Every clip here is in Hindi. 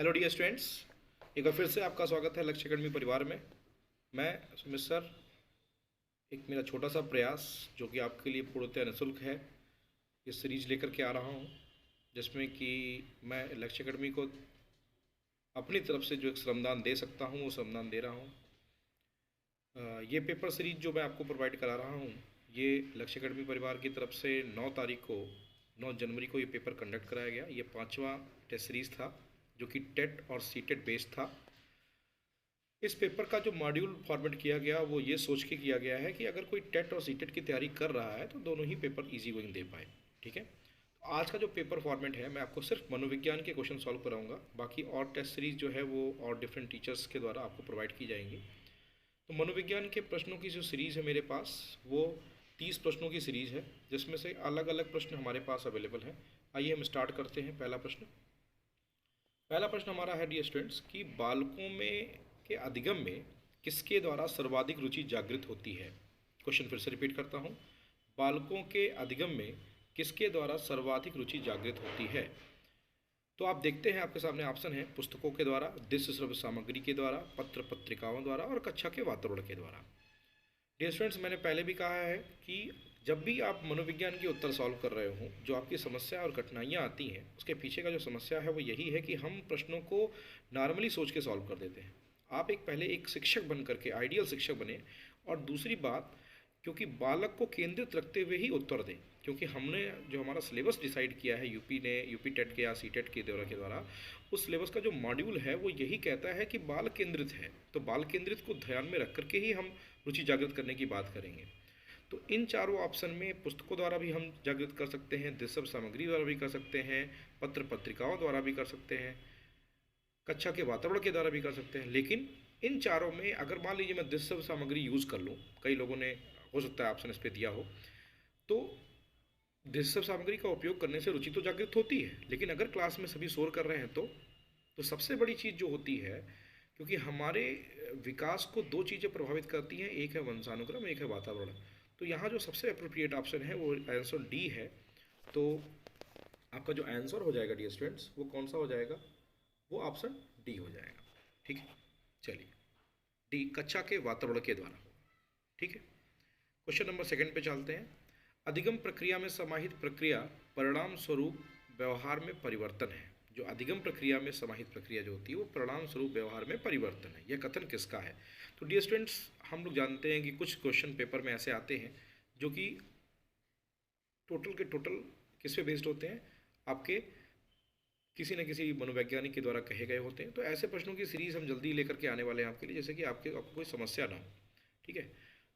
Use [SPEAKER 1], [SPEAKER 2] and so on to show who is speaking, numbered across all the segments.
[SPEAKER 1] हेलो डियर स्टूडेंट्स, एक बार फिर से आपका स्वागत है लक्ष्य अकेडमी परिवार में। मैं सुमित सर, एक मेरा छोटा सा प्रयास जो कि आपके लिए पूर्णतः निःशुल्क है, ये सीरीज लेकर के आ रहा हूँ, जिसमें कि मैं लक्ष्य अकेडमी को अपनी तरफ से जो एक श्रमदान दे सकता हूँ वो श्रमदान दे रहा हूँ। ये पेपर सीरीज जो मैं आपको प्रोवाइड करा रहा हूँ, ये लक्ष्य अकेडमी परिवार की तरफ से 9 जनवरी को ये पेपर कंडक्ट कराया गया। ये 5वां टेस्ट सीरीज़ था जो कि टेट और सीटेट बेस्ड था। इस पेपर का जो मॉड्यूल फॉर्मेट किया गया वो ये सोच के किया गया है कि अगर कोई टेट और सीटेट की तैयारी कर रहा है तो दोनों ही पेपर इजी गोइंग दे पाए। ठीक है, तो आज का जो पेपर फॉर्मेट है, मैं आपको सिर्फ मनोविज्ञान के क्वेश्चन सॉल्व कराऊंगा। बाकी और टेस्ट सीरीज जो है वो और डिफरेंट टीचर्स के द्वारा आपको प्रोवाइड की जाएंगी। तो मनोविज्ञान के प्रश्नों की जो सीरीज़ है मेरे पास, वो 30 प्रश्नों की सीरीज़ है, जिसमें से अलग अलग प्रश्न हमारे पास अवेलेबल हैं। आइए हम स्टार्ट करते हैं। पहला प्रश्न हमारा है डियर स्टूडेंट्स कि बालकों में के अधिगम में किसके द्वारा सर्वाधिक रुचि जागृत होती है। क्वेश्चन फिर से रिपीट करता हूँ, बालकों के अधिगम में किसके द्वारा सर्वाधिक रुचि जागृत होती है। तो आप देखते हैं आपके सामने ऑप्शन है, पुस्तकों के द्वारा, दृश्य श्रव्य सामग्री के द्वारा, पत्र पत्रिकाओं द्वारा और कक्षा के वातावरण के द्वारा। डियर स्टूडेंट्स, मैंने पहले भी कहा है कि जब भी आप मनोविज्ञान के उत्तर सॉल्व कर रहे हो, जो आपकी समस्या और कठिनाइयाँ आती हैं, उसके पीछे का जो समस्या है वो यही है कि हम प्रश्नों को नॉर्मली सोच के सॉल्व कर देते हैं। आप पहले एक शिक्षक बन करके आइडियल शिक्षक बने, और दूसरी बात, क्योंकि बालक को केंद्रित रखते हुए ही उत्तर दें। क्योंकि हमने जो हमारा सिलेबस डिसाइड किया है यूपी टेट के या सी टेट के द्वारा, उस सिलेबस का जो मॉड्यूल है वो यही कहता है कि बाल केंद्रित है। तो बाल केंद्रित को ध्यान में रख करके ही हम रुचि जागृत करने की बात करेंगे। तो इन चारों ऑप्शन में पुस्तकों द्वारा भी हम जागृत कर सकते हैं, दृश्य सामग्री द्वारा भी कर सकते हैं, पत्र पत्रिकाओं द्वारा भी कर सकते हैं, कक्षा के वातावरण के द्वारा भी कर सकते हैं। लेकिन इन चारों में अगर मान लीजिए मैं दृश्य सामग्री यूज़ कर लूँ, कई लोगों ने हो सकता है ऑप्शन इस पर दिया हो, तो दृश्य सामग्री का उपयोग करने से रुचि तो जागृत होती है, लेकिन अगर क्लास में सभी शोर कर रहे हैं तो सबसे बड़ी चीज़ जो होती है, क्योंकि हमारे विकास को दो चीज़ें प्रभावित करती हैं, एक है वंशानुक्रम, एक है वातावरण। तो यहाँ जो सबसे अप्रोप्रिएट ऑप्शन है वो आंसर डी है। तो आपका जो आंसर हो जाएगा डियर स्टूडेंट्स, वो कौन सा हो जाएगा, वो ऑप्शन डी हो जाएगा। ठीक है, चलिए, डी कक्षा के वातावरण के द्वारा। ठीक है, क्वेश्चन नंबर 2 पे चलते हैं। अधिगम प्रक्रिया में समाहित प्रक्रिया परिणाम स्वरूप व्यवहार में परिवर्तन है। जो अधिगम प्रक्रिया में समाहित प्रक्रिया जो होती है वो परिणाम स्वरूप व्यवहार में परिवर्तन है। यह कथन किसका है। तो डियर स्टूडेंट्स, हम लोग जानते हैं कि कुछ क्वेश्चन पेपर में ऐसे आते हैं जो कि टोटल के टोटल किस पे बेस्ड होते हैं, आपके किसी न किसी मनोवैज्ञानिक के द्वारा कहे गए होते हैं। तो ऐसे प्रश्नों की सीरीज़ हम जल्दी लेकर के आने वाले हैं आपके लिए, जैसे कि आपको कोई समस्या ना हो। ठीक है,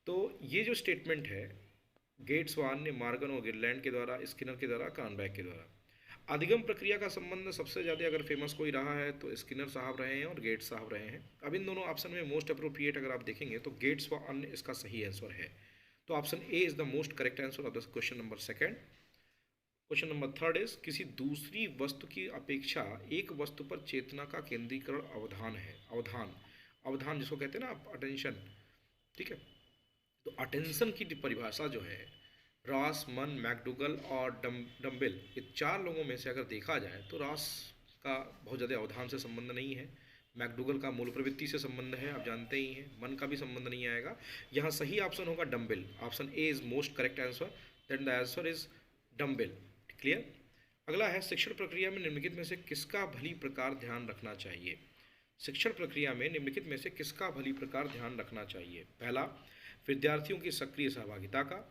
[SPEAKER 1] तो ये जो स्टेटमेंट है, गेट्स वान ने मार्गन और गिरलैंड के द्वारा, स्किनर के द्वारा, क्रॉनबेक के द्वारा। अधिगम प्रक्रिया का संबंध सबसे ज़्यादा अगर फेमस कोई रहा है तो स्किनर साहब रहे हैं और गेट्स साहब रहे हैं। अब इन दोनों ऑप्शन में मोस्ट अप्रोप्रिएट अगर आप देखेंगे तो गेट्स वान इसका सही आंसर है। तो option A is the most correct answer of the question number 2। Question number 3 is किसी दूसरी वस्तु की अपेक्षा एक वस्तु पर चेतना का केंद्रीकरण अवधान है। अवधान जिसको कहते हैं ना आप, अटेंशन। ठीक है, तो अटेंशन की परिभाषा जो है, रॉस, मन, मैकडूगल और डम्बेल, ये 4 लोगों में से अगर देखा जाए तो रॉस का बहुत ज़्यादा अवधान से संबंध नहीं है, मैकडूगल का मूल प्रवृत्ति से संबंध है, आप जानते ही हैं, मन का भी संबंध नहीं आएगा। यहाँ सही ऑप्शन होगा dumbbell. Option A is most correct answer, then the answer is dumbbell. Clear. अगला है, शिक्षण प्रक्रिया में निम्नलिखित में से किसका भली प्रकार ध्यान रखना चाहिए। शिक्षण प्रक्रिया में निम्नलिखित में से किसका भली प्रकार ध्यान रखना चाहिए। पहला, विद्यार्थियों की सक्रिय सहभागिता का।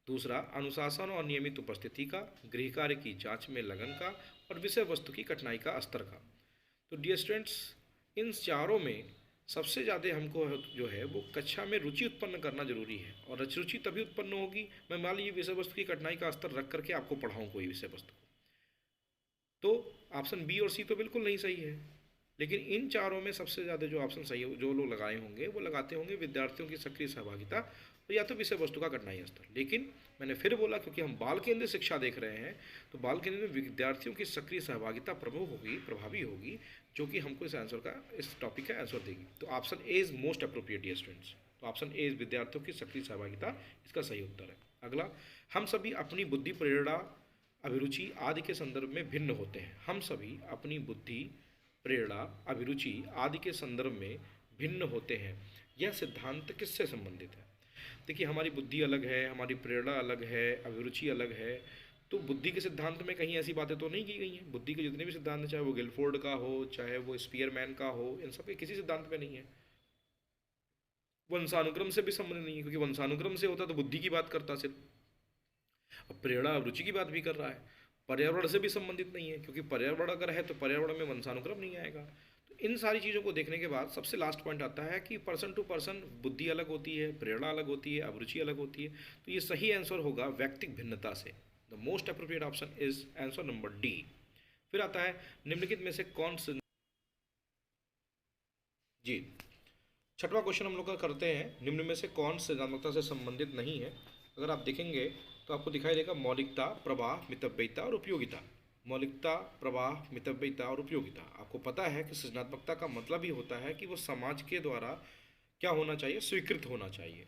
[SPEAKER 1] दूसरा, अनुशासन और नियमित उपस्थिति का। गृह कार्य की जांच में लगन का। और विषय वस्तु की कठिनाई का स्तर का। तो डियर स्टूडेंट्स, इन चारों में सबसे ज़्यादा हमको जो है वो कक्षा में रुचि उत्पन्न करना जरूरी है। और रुचि तभी उत्पन्न होगी, मैं मान लीजिए विषय वस्तु की कठिनाई का स्तर रख करके आपको पढ़ाऊँ कोई विषय वस्तु, तो ऑप्शन बी और सी तो बिल्कुल नहीं सही है। लेकिन इन चारों में सबसे ज़्यादा जो ऑप्शन सही है, जो लोग लगाए होंगे वो लगाते होंगे विद्यार्थियों की सक्रिय सहभागिता और या तो विषय वस्तु का कठिनाई स्तर। लेकिन मैंने फिर बोला, क्योंकि हम बाल केंद्रित शिक्षा देख रहे हैं, तो बाल केंद्र में विद्यार्थियों की सक्रिय सहभागिता प्रमुख होगी, प्रभावी होगी, जो कि हमको इस आंसर का, इस टॉपिक का आंसर देगी। तो option A is most appropriate students. तो ऑप्शन ए इज विद्यार्थियों की सक्रिय सहभागिता इसका सही उत्तर है। अगला, हम सभी अपनी बुद्धि, प्रेरणा, अभिरुचि आदि के संदर्भ में भिन्न होते हैं। हम सभी अपनी बुद्धि, प्रेरणा, अभिरुचि आदि के संदर्भ में भिन्न होते हैं, यह सिद्धांत किससे संबंधित है? देखिए, हमारी बुद्धि अलग है, हमारी प्रेरणा अलग है, अभिरुचि अलग है, तो बुद्धि के सिद्धांत में कहीं ऐसी बातें तो नहीं की गई हैं। बुद्धि के जितने भी सिद्धांत हैं, चाहे वो गिलफोर्ड का हो, चाहे वो स्पीयरमैन का हो, इन सब के किसी सिद्धांत में नहीं है। वंशानुक्रम से भी संबंध नहीं है, क्योंकि वंशानुक्रम से होता तो बुद्धि की बात करता सिर्फ। अब प्रेरणा अभिरुचि की बात भी कर रहा है, पर्यावरण से भी संबंधित नहीं है, क्योंकि पर्यावरण अगर है तो पर्यावरण में वंशानुक्रम नहीं आएगा। तो इन सारी चीज़ों को देखने के बाद सबसे लास्ट पॉइंट आता है कि पर्सन टू पर्सन बुद्धि अलग होती है, प्रेरणा अलग होती है, अभिरुचि अलग होती है। तो ये सही आंसर होगा व्यक्तिक भिन्नता से। The most appropriate option is answer number D. फिर आता है निम्नलिखित में से कौन से, जी छठवां क्वेश्चन हम लोग का करते हैं, निम्न में से कौन सृजनात्मकता से संबंधित नहीं है? अगर आप देखेंगे तो आपको दिखाई देगा मौलिकता, प्रवाह, मितव्ययिता और उपयोगिता। मौलिकता, प्रवाह, मितव्ययिता और उपयोगिता। आपको पता है कि सृजनात्मकता का मतलब ही होता है कि वो समाज के द्वारा क्या होना चाहिए, स्वीकृत होना चाहिए।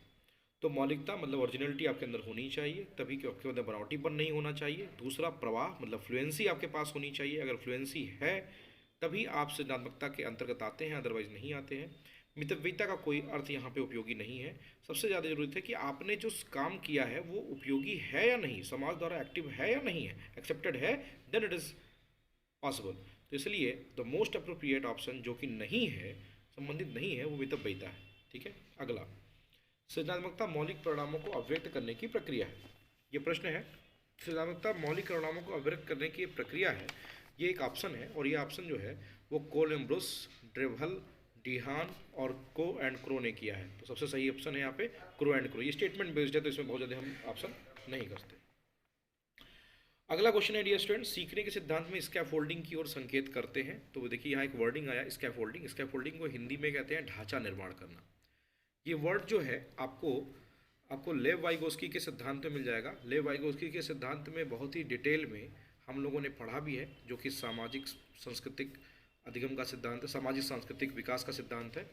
[SPEAKER 1] तो मौलिकता मतलब ओरिजिनलिटी आपके अंदर होनी चाहिए, तभी कि आपके अंदर बनावटीपन नहीं होना चाहिए। दूसरा, प्रवाह मतलब फ्लुएंसी आपके पास होनी चाहिए, अगर फ्लुएंसी है तभी आप सृजनात्मकता के अंतर्गत आते हैं, अदरवाइज नहीं आते हैं। मितव्ययिता का कोई अर्थ यहाँ पे उपयोगी नहीं है। सबसे ज़्यादा जरूरत है कि आपने जो काम किया है वो उपयोगी है या नहीं, समाज द्वारा एक्टिव है या नहीं है, एक्सेप्टेड है, देन इट इज़ पॉसिबल। तो इसलिए द मोस्ट अप्रोप्रिएट ऑप्शन जो कि नहीं है, संबंधित नहीं है, वो मितव्ययिता है। ठीक है। अगला, सृजनात्मकता मौलिक परिणामों को अभिव्यक्त करने की प्रक्रिया है। ये प्रश्न है, सृजनात्मकता मौलिक परिणामों को अभिव्यक्त करने की प्रक्रिया है। ये एक ऑप्शन है, और ये ऑप्शन जो है वो कोलम्ब्रुस, ड्रेवल, डिहान और को एंड क्रो ने किया है। तो सबसे सही ऑप्शन है यहाँ पे क्रो एंड क्रो। ये स्टेटमेंट बेस्ड है, तो इसमें बहुत ज़्यादा हम ऑप्शन नहीं करते। अगला क्वेश्चन है डियर स्टूडेंट, सीखने के सिद्धांत में स्कैफोल्डिंग की ओर संकेत करते हैं। तो देखिए यहाँ एक वर्डिंग आया स्कैफोल्डिंग। स्कैफोल्डिंग को हिंदी में कहते हैं ढांचा निर्माण करना। ये वर्ड जो है आपको आपको लेव वाइगोस्की के सिद्धांत में मिल जाएगा। लेव वाइगोस्की के सिद्धांत में बहुत ही डिटेल में हम लोगों ने पढ़ा भी है, जो कि सामाजिक सांस्कृतिक अधिगम का सिद्धांत है, सामाजिक सांस्कृतिक विकास का सिद्धांत है।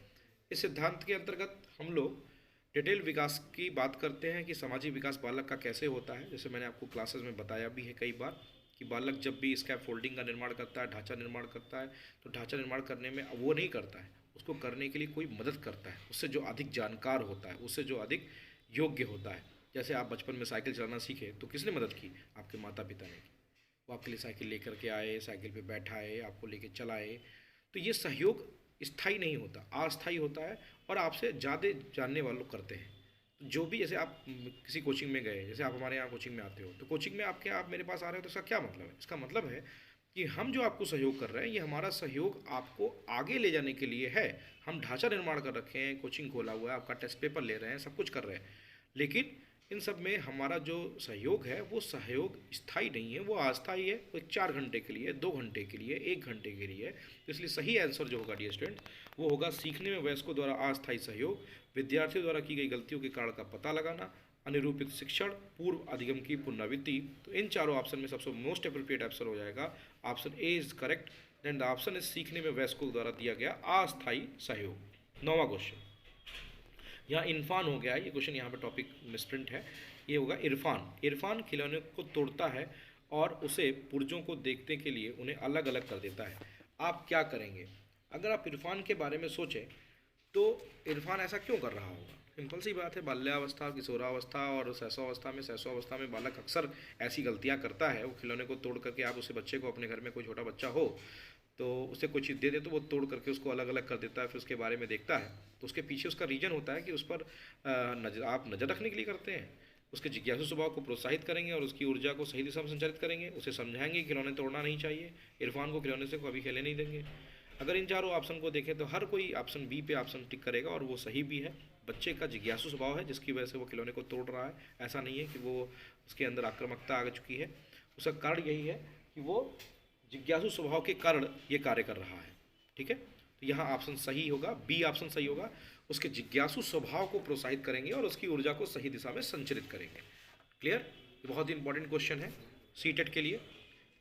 [SPEAKER 1] इस सिद्धांत के अंतर्गत हम लोग डिटेल विकास की बात करते हैं कि सामाजिक विकास बालक का कैसे होता है। जैसे मैंने आपको क्लासेस में बताया भी है कई बार कि बालक जब भी स्कैफोल्डिंग का निर्माण करता है, ढांचा निर्माण करता है, तो ढांचा निर्माण करने में वो नहीं करता है, उसको करने के लिए कोई मदद करता है, उससे जो अधिक जानकार होता है, उससे जो अधिक योग्य होता है। जैसे आप बचपन में साइकिल चलाना सीखे तो किसने मदद की? आपके माता पिता ने की। वो आपके लिए साइकिल लेकर के आए, साइकिल पे बैठाए, आपको लेके चलाए। तो ये सहयोग स्थायी नहीं होता, अस्थायी होता है, और आपसे ज़्यादा जानने वालों करते हैं। तो जो भी, जैसे आप किसी कोचिंग में गए, जैसे आप हमारे यहाँ कोचिंग में आते हो, तो कोचिंग में आप मेरे पास आ रहे हो, तो इसका क्या मतलब है? इसका मतलब है कि हम जो आपको सहयोग कर रहे हैं, ये हमारा सहयोग आपको आगे ले जाने के लिए है। हम ढांचा निर्माण कर रखे हैं, कोचिंग खोला हुआ है, आपका टेस्ट पेपर ले रहे हैं, सब कुछ कर रहे हैं, लेकिन इन सब में हमारा जो सहयोग है वो सहयोग स्थायी नहीं है, वो अस्थायी है। वो 4 घंटे के लिए, 2 घंटे के लिए, 1 घंटे के लिए। तो इसलिए सही आंसर जो होगा डियर स्टूडेंट, वो होगा सीखने में वयस्कों द्वारा अस्थायी सहयोग, विद्यार्थियों द्वारा की गई गलतियों के कारण का पता लगाना, अनिरूपित शिक्षण, पूर्व अधिगम की पुनरावृत्ति। तो इन चारों ऑप्शन में सबसे मोस्ट अप्रोप्रिएट आंसर हो जाएगा option A is correct. Then the option is सीखने में वयस्कों द्वारा दिया गया अस्थायी सहयोग। 9वां क्वेश्चन, यहाँ इरफान हो गया है, ये क्वेश्चन यहाँ पे टॉपिक मिसप्रिंट है, ये होगा इरफान। इरफान खिलौने को तोड़ता है और उसे पुर्जों को देखने के लिए उन्हें अलग अलग कर देता है। आप क्या करेंगे? अगर आप इरफान के बारे में सोचें तो इरफान ऐसा क्यों कर रहा होगा? सिंपल सी बात है, बाल्यावस्था, किशोरावस्था और शैशवावस्था में बालक अक्सर ऐसी गलतियाँ करता है। वो खिलौने को तोड़ करके, आप उसे बच्चे को, अपने घर में कोई छोटा बच्चा हो तो उसे कोई चीज़ दे दे, तो वो तोड़ करके उसको अलग अलग कर देता है, फिर उसके बारे में देखता है। तो उसके पीछे उसका रीजन होता है कि उस पर आप नज़र रखने के लिए करते हैं, उसके जिज्ञासु स्वभाव को प्रोत्साहित करेंगे और उसकी ऊर्जा को सही दिशा में संचालित करेंगे, उसे समझाएंगे कि खिलौने तोड़ना नहीं चाहिए, इरफान को खिलौने से कभी खेलने नहीं देंगे। अगर इन चारों ऑप्शन को देखें तो हर कोई ऑप्शन बी पे ऑप्शन टिक करेगा, और वो सही भी है। बच्चे का जिज्ञासु स्वभाव है जिसकी वजह से वो खिलौने को तोड़ रहा है, ऐसा नहीं है कि वो उसके अंदर आक्रामकता आ चुकी है। उसका कारण यही है कि वो जिज्ञासु स्वभाव के कारण ये कार्य कर रहा है। ठीक है, तो यहाँ ऑप्शन सही होगा, बी ऑप्शन सही होगा। उसके जिज्ञासु स्वभाव को प्रोत्साहित करेंगे और उसकी ऊर्जा को सही दिशा में संचरित करेंगे। क्लियर? ये बहुत ही इंपॉर्टेंट क्वेश्चन है सीटेट के लिए।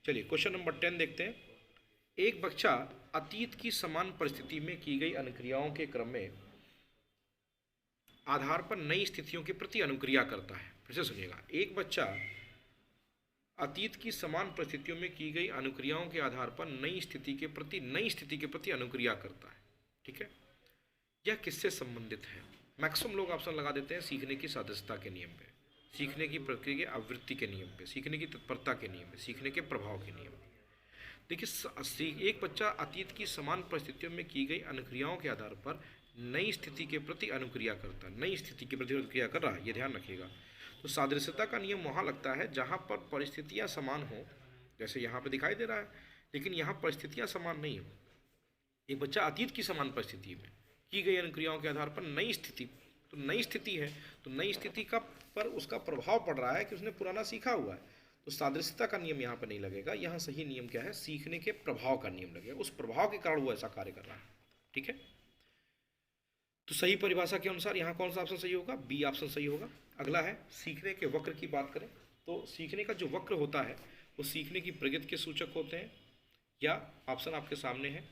[SPEAKER 1] चलिए क्वेश्चन नंबर 10 देखते हैं। एक बच्चा अतीत की समान परिस्थिति में की गई अनुक्रियाओं के क्रम में आधार पर नई स्थितियों के प्रति अनुक्रिया करता है। फिर से सुनिएगा, एक बच्चा अतीत की समान परिस्थितियों में की गई अनुक्रियाओं के आधार पर नई स्थिति के प्रति अनुक्रिया करता है। ठीक है, यह किससे संबंधित है? मैक्सिमम लोग ऑप्शन लगा देते हैं सीखने की सदस्यता के नियम पे, सीखने की प्रक्रिया की आवृत्ति के नियम पे, सीखने की तत्परता के नियम पे, सीखने के प्रभाव के नियम पे। देखिए, एक बच्चा अतीत की समान परिस्थितियों में की गई अनुक्रियाओं के आधार पर नई स्थिति के प्रति अनुक्रिया करता है, नई स्थिति के प्रति अनुक्रिया कर रहा है, ये ध्यान रखिएगा। तो सादृश्यता का नियम वहाँ लगता है जहाँ पर परिस्थितियाँ समान हों, जैसे यहाँ पे दिखाई दे रहा है, लेकिन यहाँ परिस्थितियाँ समान नहीं हो। एक बच्चा अतीत की समान परिस्थिति में की गई अनुक्रियाओं के आधार पर नई स्थिति, तो नई स्थिति है, तो नई स्थिति का पर उसका प्रभाव पड़ रहा है कि उसने पुराना सीखा हुआ है, तो सादृश्यता का नियम यहाँ पर नहीं लगेगा। यहाँ सही नियम क्या है? सीखने के प्रभाव का नियम लगेगा, उस प्रभाव के कारण वो ऐसा कार्य कर रहा है। ठीक है, तो सही परिभाषा के अनुसार यहाँ कौन सा ऑप्शन सही होगा? बी ऑप्शन सही होगा। अगला है सीखने के वक्र की बात करें तो सीखने का जो वक्र होता है वो सीखने की प्रगति के सूचक होते हैं, या ऑप्शन आपके सामने है,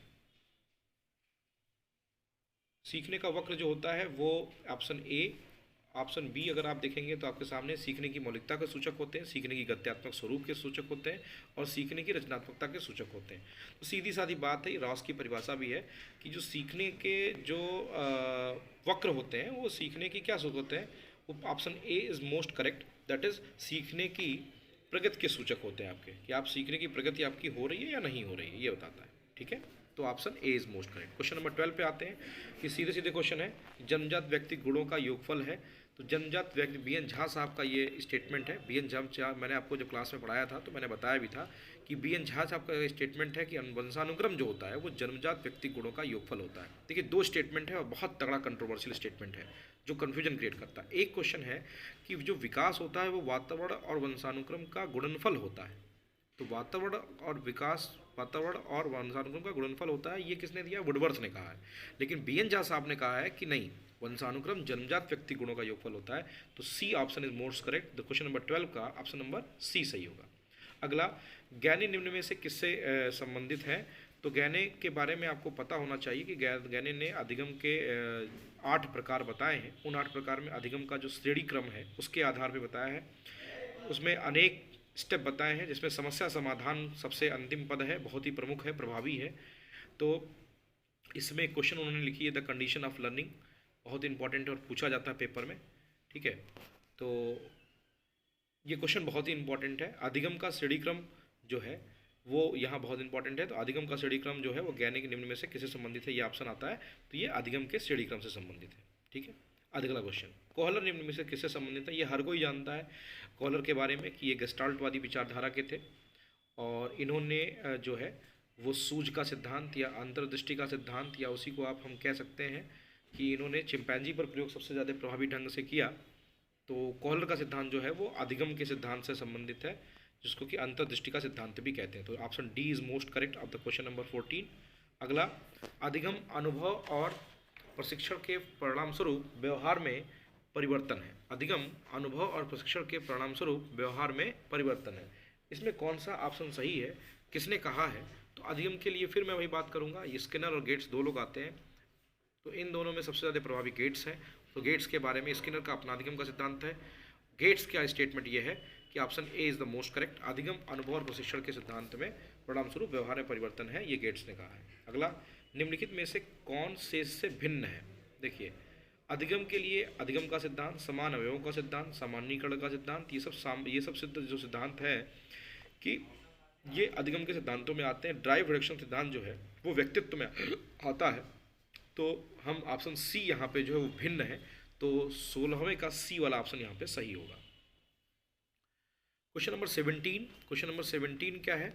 [SPEAKER 1] सीखने का वक्र जो होता है वो ऑप्शन ए, ऑप्शन बी अगर आप देखेंगे तो आपके सामने सीखने की मौलिकता के सूचक होते हैं, सीखने की गत्यात्मक स्वरूप के सूचक होते हैं और सीखने की रचनात्मकता के सूचक होते हैं। तो सीधी सादी बात है, रॉस की परिभाषा भी है कि जो सीखने के जो वक्र होते हैं वो सीखने की क्या सूचक होते हैं? वो option A is most correct, that is सीखने की प्रगति के सूचक होते हैं आपके, कि आप सीखने की प्रगति आपकी हो रही है या नहीं हो रही है, ये बताता है। ठीक है, तो option A is most correct. Question number 12 पे आते हैं कि सीधे सीधे क्वेश्चन है, जन्मजात व्यक्ति गुणों का योगफल है। तो जन्मजात व्यक्ति बी एन झा साहब का ये स्टेटमेंट है। बी एन झा, मैंने आपको जब क्लास में पढ़ाया था तो मैंने बताया भी था कि बी एन झा साहब का स्टेटमेंट है कि वंशानुक्रम जो होता है वो जन्मजात व्यक्ति गुणों का योगफल होता है। देखिए, दो स्टेटमेंट है और बहुत तगड़ा कंट्रोवर्शियल स्टेटमेंट है जो कन्फ्यूजन क्रिएट करता है। एक क्वेश्चन है कि जो विकास होता है वो वातावरण और वंशानुक्रम का गुणनफल होता है। तो वातावरण और वंशानुक्रम का गुणनफल होता है, ये किसने दिया? वुडवर्थ ने कहा है। लेकिन बी एन झा साहब ने कहा है कि नहीं, वंशानुक्रम जन्मजात व्यक्ति गुणों का योगफल होता है। तो C option is most correct. The question number 12 का ऑप्शन नंबर सी सही होगा। अगला, गैने निम्न में से किससे संबंधित है? तो गैने के बारे में आपको पता होना चाहिए कि गैने ने अधिगम के 8 प्रकार बताए हैं। उन 8 प्रकार में अधिगम का जो श्रेणी क्रम है उसके आधार पर बताया है। उसमें अनेक स्टेप बताए हैं जिसमें समस्या समाधान सबसे अंतिम पद है, बहुत ही प्रमुख है, प्रभावी है। तो इसमें क्वेश्चन उन्होंने लिखी है द कंडीशन ऑफ लर्निंग, बहुत इंपॉर्टेंट है और पूछा जाता है पेपर में। ठीक है, तो ये क्वेश्चन बहुत ही इंपॉर्टेंट है। अधिगम का श्रेणी क्रम जो है वो यहाँ बहुत इंपॉर्टेंट है। तो अधिगम का श्रेणी क्रम जो है वो गैने के निम्न में से किससे संबंधित है, ये ऑप्शन आता है। तो ये अधिगम के श्रेणी क्रम से संबंधित है। ठीक है, अगला क्वेश्चन, कोहलर निम्न में से किससे संबंधित है? ये हर कोई जानता है कोहलर के बारे में कि ये गेस्टाल्टवादी विचारधारा के थे और इन्होंने जो है वो सूझ का सिद्धांत या अंतर्दृष्टि का सिद्धांत, या उसी को आप हम कह सकते हैं कि इन्होंने चिंपैंजी पर प्रयोग सबसे ज़्यादा प्रभावी ढंग से किया। तो कोहलर का सिद्धांत जो है वो अधिगम के सिद्धांत से संबंधित है, जिसको कि अंतर्दृष्टि का सिद्धांत भी कहते हैं। तो option D is most correct of the question number 14। अगला, अधिगम अनुभव और प्रशिक्षण के परिणामस्वरूप व्यवहार में परिवर्तन है। अधिगम अनुभव और प्रशिक्षण के परिणामस्वरूप व्यवहार में परिवर्तन है। इसमें कौन सा ऑप्शन सही है, किसने कहा है? तो अधिगम के लिए फिर मैं वही बात करूंगा, ये स्किनर और गेट्स दो लोग आते हैं। तो इन दोनों में सबसे ज़्यादा प्रभावी गेट्स है। तो गेट्स के बारे में, स्किनर का अपना अधिगम का सिद्धांत है, गेट्स का स्टेटमेंट ये है कि option A is the most correct. अधिगम अनुभव और प्रशिक्षण के सिद्धांत में परिणामस्वरूप व्यवहार में परिवर्तन है, ये गेट्स ने कहा है। अगला, निम्नलिखित में से कौन शेष से भिन्न है? देखिए, अधिगम के लिए अधिगम का सिद्धांत, समान अवयवों का सिद्धांत, सामान्यीकरण का सिद्धांत, ये सब सिद्ध जो सिद्धांत है कि ये अधिगम के सिद्धांतों में आते हैं। ड्राइव रिडक्शन सिद्धांत जो है वो व्यक्तित्व में आता है। तो हम ऑप्शन सी यहाँ पे जो है वो भिन्न है, तो 16वें का सी वाला ऑप्शन यहाँ पे सही होगा। क्वेश्चन नंबर 17 क्या है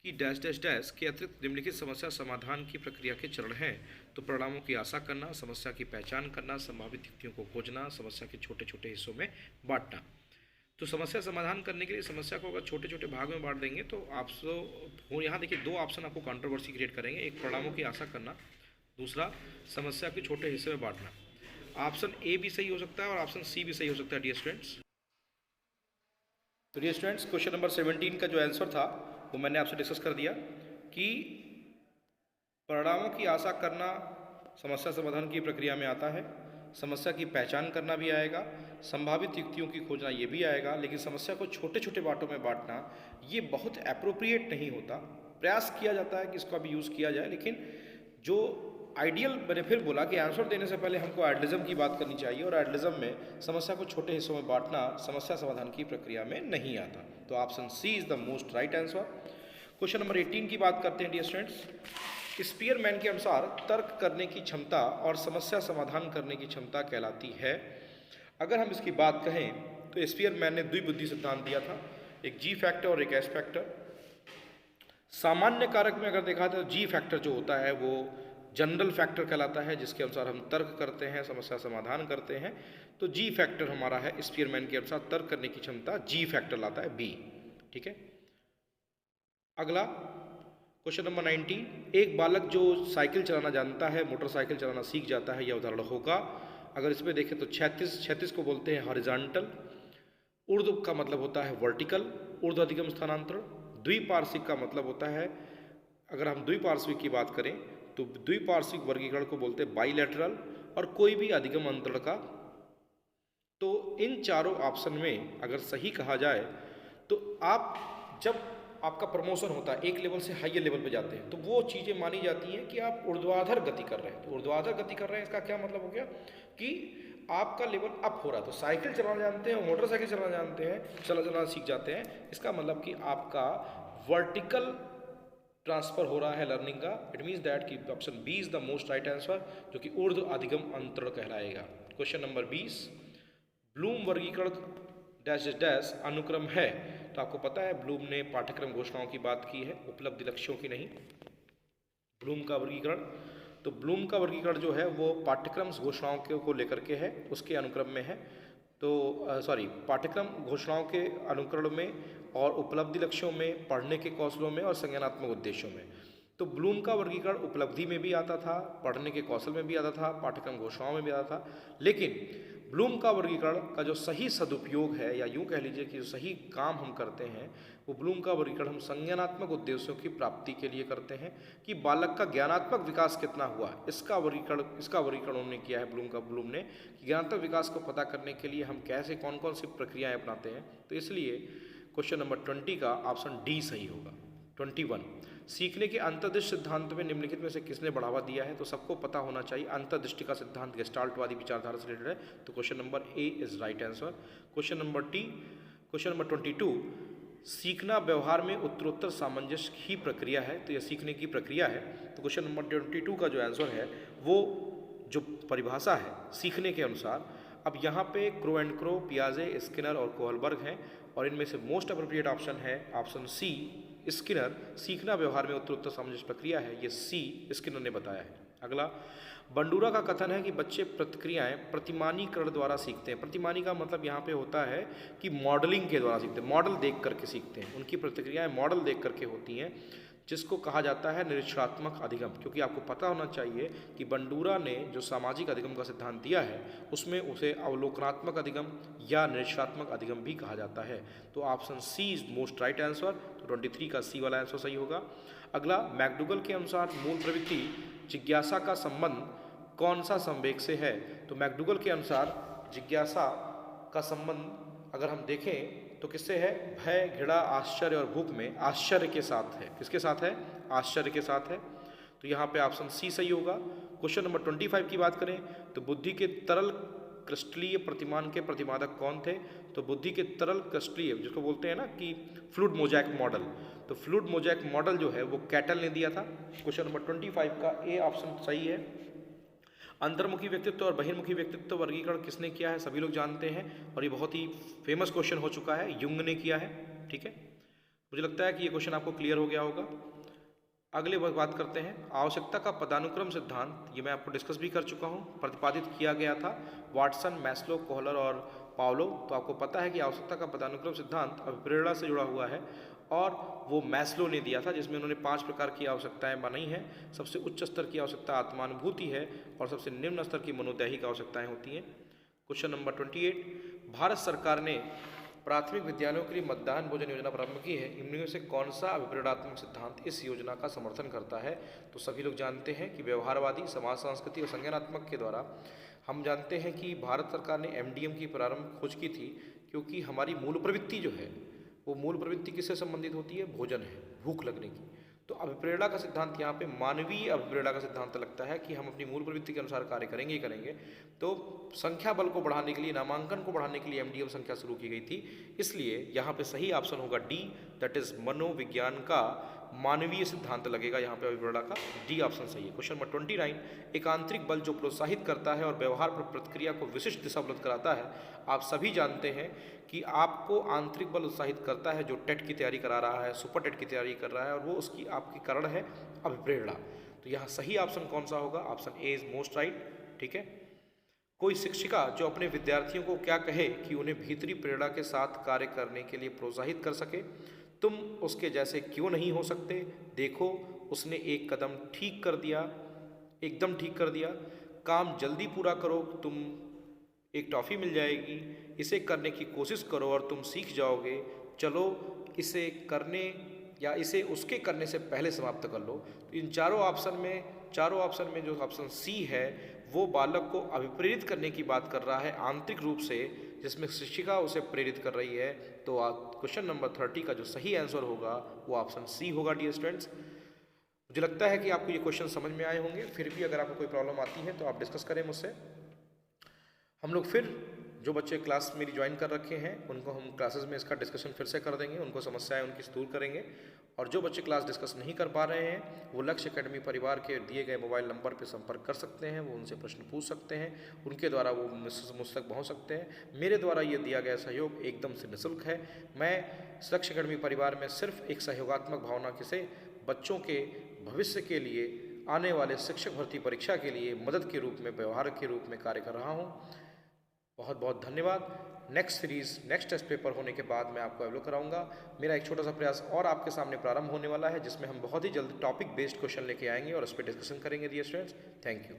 [SPEAKER 1] कि डैश डैश डैश के अतिरिक्त निम्नलिखित समस्या समाधान की प्रक्रिया के चरण हैं। तो परिणामों की आशा करना, समस्या की पहचान करना, संभावित युक्तियों को खोजना, समस्या के छोटे छोटे हिस्सों में बांटना। तो समस्या समाधान करने के लिए समस्या को अगर छोटे छोटे भाग में बांट देंगे तो आप यहाँ देखिए दो ऑप्शन आपको कंट्रोवर्सी क्रिएट करेंगे, एक परिणामों की आशा करना, दूसरा समस्या के छोटे हिस्से में बांटना। ऑप्शन ए भी सही हो सकता है और ऑप्शन सी भी सही हो सकता है डियर स्टूडेंट्स। तो डियर स्टूडेंट्स, क्वेश्चन नंबर 17 का जो आंसर था वो मैंने आपसे डिस्कस कर दिया कि परिणामों की आशा करना समस्या समाधान की प्रक्रिया में आता है। समस्या की पहचान करना भी आएगा, संभावित युक्तियों की खोजना ये भी आएगा, लेकिन समस्या को छोटे छोटे बांटों में बांटना ये बहुत एप्रोप्रिएट नहीं होता। प्रयास किया जाता है कि इसका भी यूज़ किया जाए, लेकिन जो आइडियल, मैंने फिर बोला कि आंसर देने से पहले हमको आइडियलिज्म की बात करनी चाहिए, और आइडियलिज्म में समस्या को छोटे हिस्सों में बांटना समस्या समाधान की प्रक्रिया में नहीं आता। तो option C is the most right answer. Question number 18 की बात करते हैं डियर स्टूडेंट्स। स्पीयरमैन के अनुसार तर्क करने की क्षमता और समस्या समाधान करने की क्षमता कहलाती है। अगर हम इसकी बात कहें तो स्पीयरमैन ने द्विबुद्धि सिद्धांत दिया था, एक जी फैक्टर और एक एस फैक्टर। सामान्य कारक में अगर देखा तो जी फैक्टर जो होता है वो जनरल फैक्टर कहलाता है, जिसके अनुसार हम तर्क करते हैं, समस्या समाधान करते हैं। तो जी फैक्टर हमारा है, स्पीयरमैन के अनुसार तर्क करने की क्षमता जी फैक्टर लाता है, बी। ठीक है, अगला क्वेश्चन नंबर 19। एक बालक जो साइकिल चलाना जानता है मोटरसाइकिल चलाना सीख जाता है, यह उदाहरण होगा। अगर इसमें देखें तो 36 को बोलते हैं हॉरिजॉन्टल। ऊर्ध्व का मतलब होता है वर्टिकल, ऊर्ध्व अधिगम स्थानांतरण। द्विपार्श्विक का मतलब होता है, अगर हम द्विपार्श्विक की बात करें तो द्विपार्श्विक वर्गीकरण को बोलते हैं बाइलैटरल, और कोई भी अधिगम अंतरण का। तो इन चारों ऑप्शन में अगर सही कहा जाए तो आप जब आपका प्रमोशन होता है, एक लेवल से हाइयर लेवल पे जाते हैं, तो वो चीज़ें मानी जाती हैं कि आप ऊर्ध्वाधर गति कर रहे हैं। तो ऊर्ध्वाधर गति कर रहे हैं, इसका क्या मतलब हो गया कि आपका लेवल अप हो रहा है। तो साइकिल चलाना जानते हैं, मोटरसाइकिल चलाना जानते हैं, चलाना सीख जाते हैं, इसका मतलब कि आपका वर्टिकल ट्रांसफर हो रहा है लर्निंग का। इट मीन्स दैट कि option B is the most right answer, जो कि ऊर्ध्व अधिगम अंतरण कहलाएगा। Question number 20। ब्लूम वर्गीकरण डैश डैश अनुक्रम है। तो आपको पता है ब्लूम ने पाठ्यक्रम घोषणाओं की बात की है, उपलब्धि लक्ष्यों की नहीं। ब्लूम का वर्गीकरण, तो ब्लूम का वर्गीकरण जो है वो पाठ्यक्रम घोषणाओं को लेकर के है, उसके अनुक्रम में है। तो पाठ्यक्रम घोषणाओं के अनुकरण में और उपलब्धि लक्ष्यों में, पढ़ने के कौशलों में और संज्ञानात्मक उद्देश्यों में। तो ब्लूम का वर्गीकरण उपलब्धि में भी आता था, पढ़ने के कौशल में भी आता था, पाठ्यक्रम घोषणाओं में भी आता था। लेकिन ब्लूम का वर्गीकरण का जो सही सदुपयोग है, या यूँ कह लीजिए कि जो सही काम हम करते हैं, वो ब्लूम का वर्गीकरण हम संज्ञानात्मक उद्देश्यों की प्राप्ति के लिए करते हैं, कि बालक का ज्ञानात्मक विकास कितना हुआ, इसका वर्गीकरण उन्होंने किया है ब्लूम ने, कि ज्ञानात्मक विकास को पता करने के लिए हम कैसे कौन कौन सी प्रक्रियाएं अपनाते हैं। तो इसलिए क्वेश्चन नंबर 20 का ऑप्शन डी सही होगा। 21। सीखने के अंतर्दृष्टि सिद्धांत में निम्नलिखित में से किसने बढ़ावा दिया है। तो सबको पता होना चाहिए अंतर्दृष्टि का सिद्धांत गेस्टाल्टवादी विचारधारा से रिलेटेड है। तो question number A is right answer. Question number 22। सीखना व्यवहार में उत्तरोत्तर सामंजस्य की प्रक्रिया है। तो यह सीखने की प्रक्रिया है। तो क्वेश्चन नंबर 22 का जो आंसर है वो जो परिभाषा है सीखने के अनुसार, अब यहाँ पे क्रो एंड क्रो, पियाजे, स्किनर और कोहलबर्ग हैं, और इनमें से मोस्ट अप्रोप्रिएट ऑप्शन है ऑप्शन सी स्किनर। सीखना व्यवहार में उत्तरोत्तर सामंजस्य प्रक्रिया है, ये सी स्किनर ने बताया है। अगला, बंडूरा का कथन है कि बच्चे प्रतिक्रियाएं प्रतिमानीकरण द्वारा सीखते हैं। प्रतिमानी का मतलब यहाँ पे होता है कि मॉडलिंग के द्वारा सीखते हैं, मॉडल देख करके सीखते हैं, उनकी प्रतिक्रियाएं मॉडल देख करके होती हैं, जिसको कहा जाता है निरीक्षणात्मक अधिगम। क्योंकि आपको पता होना चाहिए कि बंडूरा ने जो सामाजिक अधिगम का सिद्धांत दिया है उसमें उसे अवलोकनात्मक अधिगम या निरीक्षणात्मक अधिगम भी कहा जाता है। तो option C is most right answer. तो 23 का सी वाला आंसर सही होगा। अगला, मैकडूगल के अनुसार मूल प्रवृत्ति जिज्ञासा का संबंध कौन सा संवेग से है। तो मैकडूगल के अनुसार जिज्ञासा का संबंध अगर हम देखें तो किससे है, भय, घृणा, आश्चर्य और भूख में आश्चर्य के साथ है। किसके साथ है, आश्चर्य के साथ है। तो यहाँ पे ऑप्शन सी सही होगा। क्वेश्चन नंबर 25 की बात करें तो बुद्धि के तरल क्रिस्टलीय प्रतिमान के प्रतिपादक कौन थे। तो बुद्धि के तरल क्रिस्टलीय, जिसको बोलते हैं ना कि फ्लूइड मोज़ेक मॉडल, तो फ्लूइड मोज़ेक मॉडल जो है वो कैटल ने दिया था। क्वेश्चन नंबर 25 का ए ऑप्शन सही है। अंतर्मुखी व्यक्तित्व और बहिर्मुखी व्यक्तित्व वर्गीकरण किसने किया है, सभी लोग जानते हैं, और ये बहुत ही फेमस क्वेश्चन हो चुका है, युंग ने किया है। ठीक है, मुझे लगता है कि ये क्वेश्चन आपको क्लियर हो गया होगा। अगले बात करते हैं आवश्यकता का पदानुक्रम सिद्धांत। ये मैं आपको डिस्कस भी कर चुका हूँ, प्रतिपादित किया गया था वाटसन, मैस्लो, कोहलर और पावलो। तो आपको पता है कि आवश्यकता का पदानुक्रम सिद्धांत अभिप्रेरणा से जुड़ा हुआ है, और वो मैस्लो ने दिया था, जिसमें उन्होंने 5 प्रकार की आवश्यकताएं बनाई हैं। सबसे उच्च स्तर की आवश्यकता आत्मानुभूति है, और सबसे निम्न स्तर की मनोदैहिक आवश्यकताएं होती हैं। Question number 28। भारत सरकार ने प्राथमिक विद्यालयों के लिए मध्याह्न भोजन योजना प्रारंभ की है, इनमें से कौन सा अभिप्रेरणात्मक सिद्धांत इस योजना का समर्थन करता है? तो सभी लोग जानते हैं कि व्यवहारवादी, समाज संस्कृति और संज्ञानात्मक के द्वारा हम जानते हैं कि भारत सरकार ने एमडीएम की प्रारंभ खोज की थी, क्योंकि हमारी मूल प्रवृत्ति जो है वो मूल प्रवृत्ति किससे संबंधित होती है? भोजन है, भूख लगने की। तो अभिप्रेरणा का सिद्धांत यहाँ पे मानवीय अभिप्रेरणा का सिद्धांत लगता है कि हम अपनी मूल प्रवृत्ति के अनुसार कार्य करेंगे ही करेंगे। तो संख्या बल को बढ़ाने के लिए, नामांकन को बढ़ाने के लिए एमडीएम संख्या शुरू की गई थी, इसलिए यहाँ पे सही ऑप्शन होगा डी, दैट इज मनोविज्ञान का मानवीय सिद्धांत लगेगा यहाँ पे अभिप्रेरणा का। डी ऑप्शन सही है। क्वेश्चन नंबर 29, एक आंतरिक बल जो प्रोत्साहित करता है और व्यवहार पर प्रतिक्रिया को विशिष्ट दिशा उपलब्ध कराता है। आप सभी जानते हैं कि आपको आंतरिक बल उत्साहित करता है जो टेट की तैयारी करा रहा है, सुपर टेट की तैयारी कर रहा है, और वो उसकी आपकी कारण है अभिप्रेरणा। तो यहाँ सही ऑप्शन कौन सा होगा? Option A is most right. ठीक है। कोई शिक्षिका जो अपने विद्यार्थियों को क्या कहे कि उन्हें भीतरी प्रेरणा के साथ कार्य करने के लिए प्रोत्साहित कर सके? तुम उसके जैसे क्यों नहीं हो सकते? देखो, उसने एक कदम ठीक कर दिया, एकदम ठीक कर दिया। काम जल्दी पूरा करो, तुम एक टॉफ़ी मिल जाएगी। इसे करने की कोशिश करो और तुम सीख जाओगे। चलो, इसे करने या इसे उसके करने से पहले समाप्त कर लो। तो इन चारों ऑप्शन में जो ऑप्शन सी है वो बालक को अभिप्रेरित करने की बात कर रहा है आंतरिक रूप से, जिसमें शिक्षिका उसे प्रेरित कर रही है। तो क्वेश्चन नंबर 30 का जो सही आंसर होगा वो ऑप्शन सी होगा डियर स्टूडेंट्स। मुझे लगता है कि आपको ये क्वेश्चन समझ में आए होंगे। फिर भी अगर आपको कोई प्रॉब्लम आती है तो आप डिस्कस करें मुझसे। हम लोग फिर जो बच्चे क्लास मेरी ज्वाइन कर रखे हैं उनको हम क्लासेस में इसका डिस्कशन फिर से कर देंगे, उनको समस्याएं उनकी दूर करेंगे। और जो बच्चे क्लास डिस्कस नहीं कर पा रहे हैं वो लक्ष्य एकेडमी परिवार के दिए गए मोबाइल नंबर पर संपर्क कर सकते हैं, वो उनसे प्रश्न पूछ सकते हैं, उनके द्वारा वो मुझ तक पहुँच सकते हैं। मेरे द्वारा ये दिया गया सहयोग एकदम से निःशुल्क है। मैं लक्ष्य एकेडमी परिवार में सिर्फ एक सहयोगात्मक भावना से बच्चों के भविष्य के लिए, आने वाले शिक्षक भर्ती परीक्षा के लिए मदद के रूप में, व्यवहार के रूप में कार्य कर रहा हूँ। बहुत बहुत धन्यवाद। Next series, next test paper होने के बाद मैं आपको अवेलेबल कराऊंगा। मेरा एक छोटा सा प्रयास और आपके सामने प्रारंभ होने वाला है, जिसमें हम बहुत ही जल्द टॉपिक बेस्ड क्वेश्चन लेके आएंगे और उस पर डिस्कशन करेंगे डियर स्टूडेंट्स। Thank you.